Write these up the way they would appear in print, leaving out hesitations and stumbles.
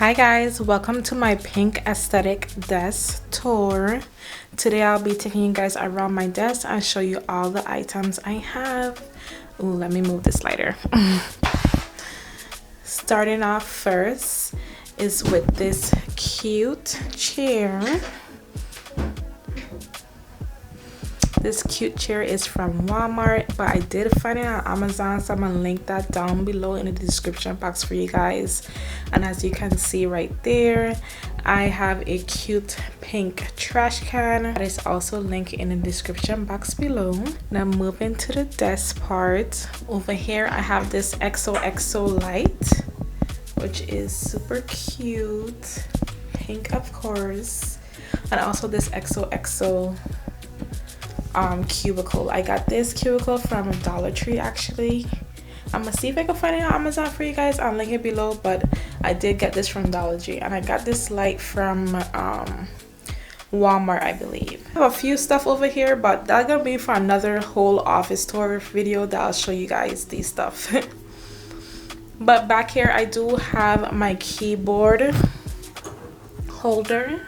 Hi guys, welcome to my pink aesthetic desk tour. Today I'll be taking you guys around my desk and show you all the items I have. Ooh, let me move this lighter. Starting off first is with this cute chair. This cute chair is from Walmart, but I did find it on Amazon, so I'm gonna link that down below in the description box for you guys. And as you can see right there, I have a cute pink trash can that is also linked in the description box below. Now moving to the desk part, over here I have this XOXO light, which is super cute, pink of course, and also this XOXO cubicle. I got this cubicle from Dollar Tree actually. I'm gonna see if I can find it on Amazon for you guys. I'll link it below, but I did get this from Dollar Tree, and I got this light from Walmart, I believe. I have a few stuff over here, but that's gonna be for another whole office tour video that I'll show you guys these stuff. But back here I do have my keyboard holder.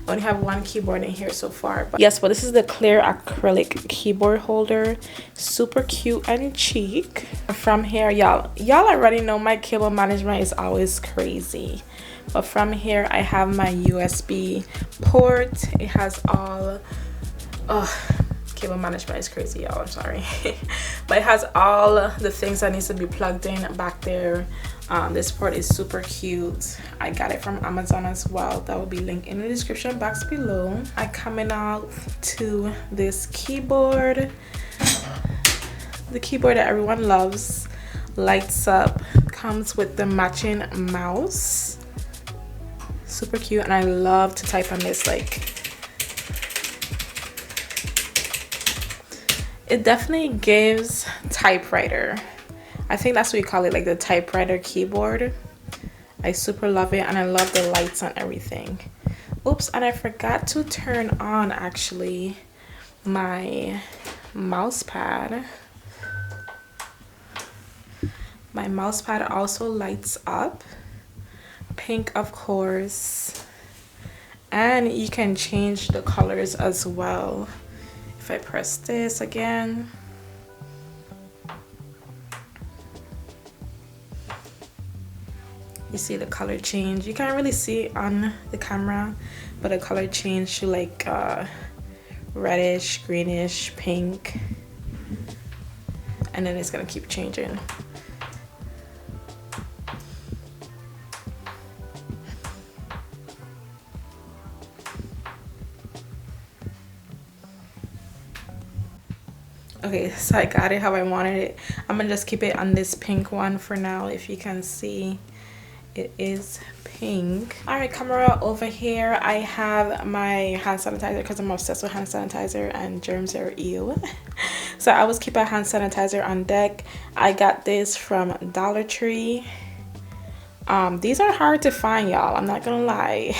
I only have one keyboard in here so far, but yes, but this is the clear acrylic keyboard holder, super cute and chic. From here, y'all already know my cable management is always crazy, but from here I have my USB port. It has all cable management is crazy, y'all, I'm sorry. But it has all the things that needs to be plugged in back there. This port is super cute. I got it from Amazon as well. That will be linked in the description box below. I coming out to this keyboard, the keyboard that everyone loves, lights up, comes with the matching mouse, super cute. And I love to type on this, like, it definitely gives typewriter. I think that's what we call it, like the typewriter keyboard. I super love it, and I love the lights and everything. Oops, and I forgot to turn on actually my mouse pad. My mouse pad also lights up, pink of course, and you can change the colors as well. If I press this again, you see the color change. You can't really see it on the camera, but the color change to like reddish, greenish, pink, and then it's gonna keep changing. Okay, so I got it how I wanted it. I'm gonna just keep it on this pink one for now. If you can see, it is pink. All right, camera over here, I have my hand sanitizer because I'm obsessed with hand sanitizer and germs are ew. So I always keep a hand sanitizer on deck. I got this from Dollar Tree. These are hard to find, y'all, I'm not gonna lie.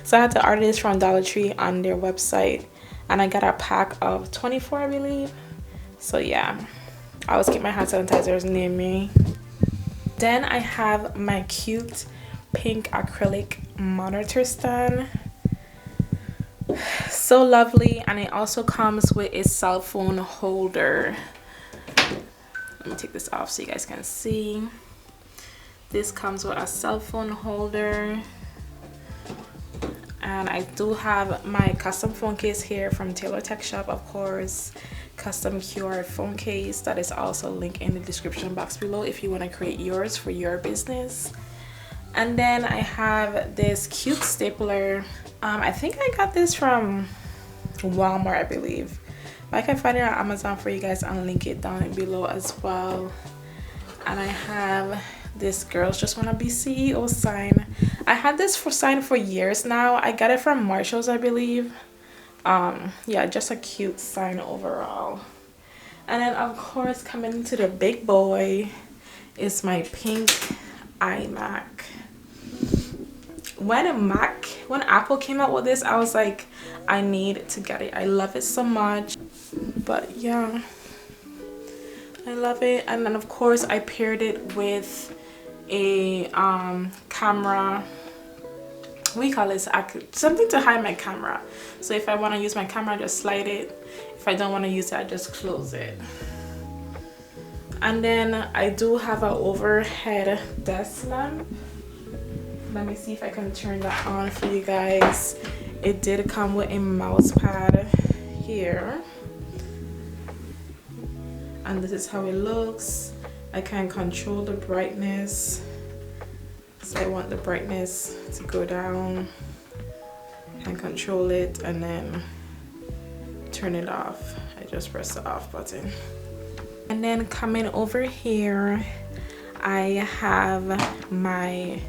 So I had to order this from Dollar Tree on their website, and I got a pack of 24, I believe. So yeah, I always keep my hand sanitizers near me. Then I have my cute pink acrylic monitor stand. So lovely, and it also comes with a cell phone holder. Let me take this off so you guys can see. This comes with a cell phone holder. And I do have my custom phone case here from Taylor Tech Shop, of course. Custom QR phone case that is also linked in the description box below if you want to create yours for your business. And then I have this cute stapler. I think I got this from Walmart, I believe, but I can find it on Amazon for you guys. I'll link it down below as well. And I have this Girls Just Wanna Be CEO sign. I had this sign for years now. I got it from Marshall's, I believe. Yeah, just a cute sign overall. And then of course, coming into the big boy is my pink iMac. When Apple came out with this, I was like, I need to get it. I love it so much. But yeah, I love it. And then of course I paired it with a camera, we call it something to hide my camera. So if I want to use my camera, I just slide it. If I don't want to use it, I just close it. And then I do have an overhead desk lamp. Let me see if I can turn that on for you guys. It did come with a mouse pad here, and this is how it looks. I can control the brightness, so I want the brightness to go down. I can control it and then turn it off. I just press the off button. And then coming over here, I have my,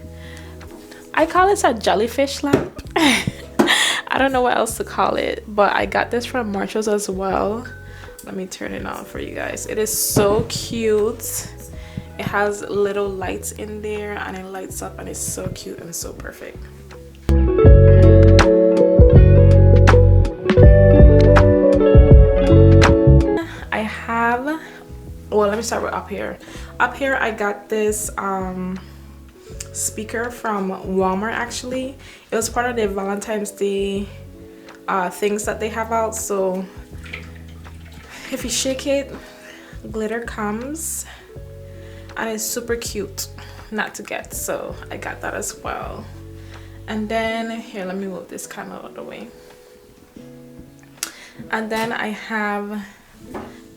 I call this a jellyfish lamp. I don't know what else to call it, but I got this from Marshall's as well. Let me turn it on for you guys. It is so cute. It has little lights in there and it lights up, and it's so cute and so perfect. I have, well, let me start with up here. Up here I got this speaker from Walmart. Actually, it was part of the Valentine's Day things that they have out. So if you shake it, glitter comes, and it's super cute not to get, so I got that as well. And then here, let me move this camera out of the way. And then I have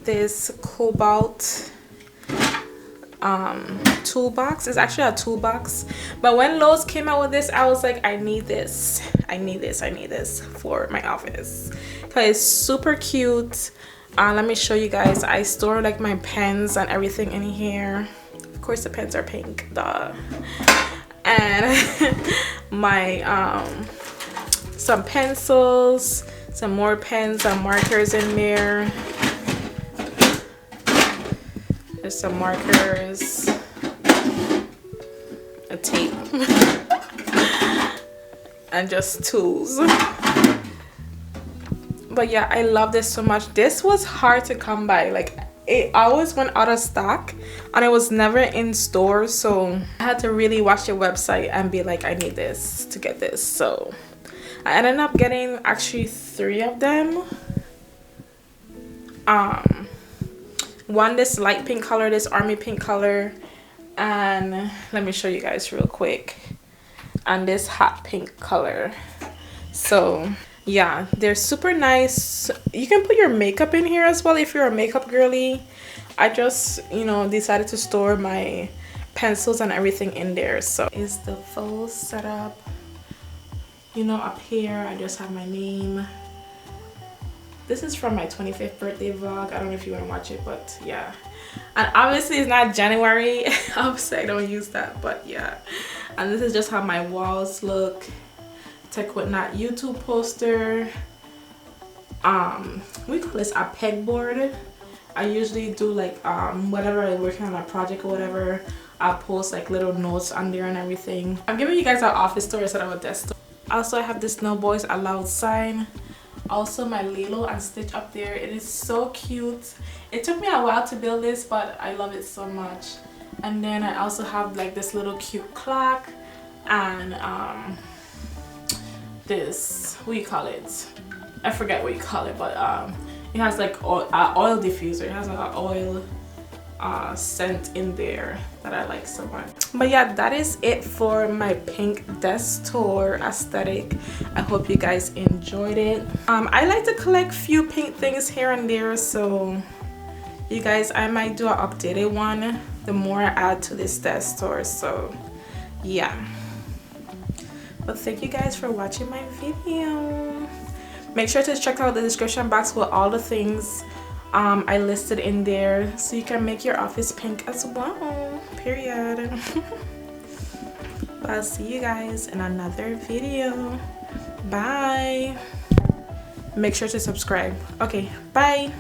this cobalt toolbox. It's actually a toolbox, but when Lowe's came out with this, I was like, I need this for my office because it's super cute. Let me show you guys. I store like my pens and everything in here. Of course the pens are pink, duh. And my some pencils, some more pens and markers in there. There's some markers, a tape, and just tools. But yeah, I love this so much. This was hard to come by. Like, it always went out of stock and it was never in stores, so I had to really watch the website and be like, I need this to get this. So I ended up getting actually 3 of them. One this light pink color, this army pink color, and let me show you guys real quick, and this hot pink color. So yeah, they're super nice. You can put your makeup in here as well if you're a makeup girly. I just, you know, decided to store my pencils and everything in there. So it's the full setup. You know, up here I just have my name. This is from my 25th birthday vlog. I don't know if you want to watch it, but yeah. And obviously it's not January. Obviously I don't use that, but yeah. And this is just how my walls look. TechWithNath YouTube poster. We call this a pegboard. I usually do like whenever I'm working on a project or whatever, I'll post like little notes on there and everything. I'm giving you guys an office tour instead of a desk tour. Also, I have this No Boys Allowed sign. Also my Lilo and Stitch up there. It is so cute. It took me a while to build this, but I love it so much. And then I also have like this little cute clock and this, what do you call it? I forget what you call it, but it has like oil diffuser. It has like an oil scent in there that I like so much. But yeah, that is it for my pink desk tour aesthetic. I hope you guys enjoyed it. I like to collect few pink things here and there, so you guys, I might do an updated one the more I add to this desk tour. So yeah, but thank you guys for watching my video. Make sure to check out the description box with all the things I listed in there, so you can make your office pink as well, period. But I'll see you guys in another video. Bye. Make sure to subscribe. Okay, bye.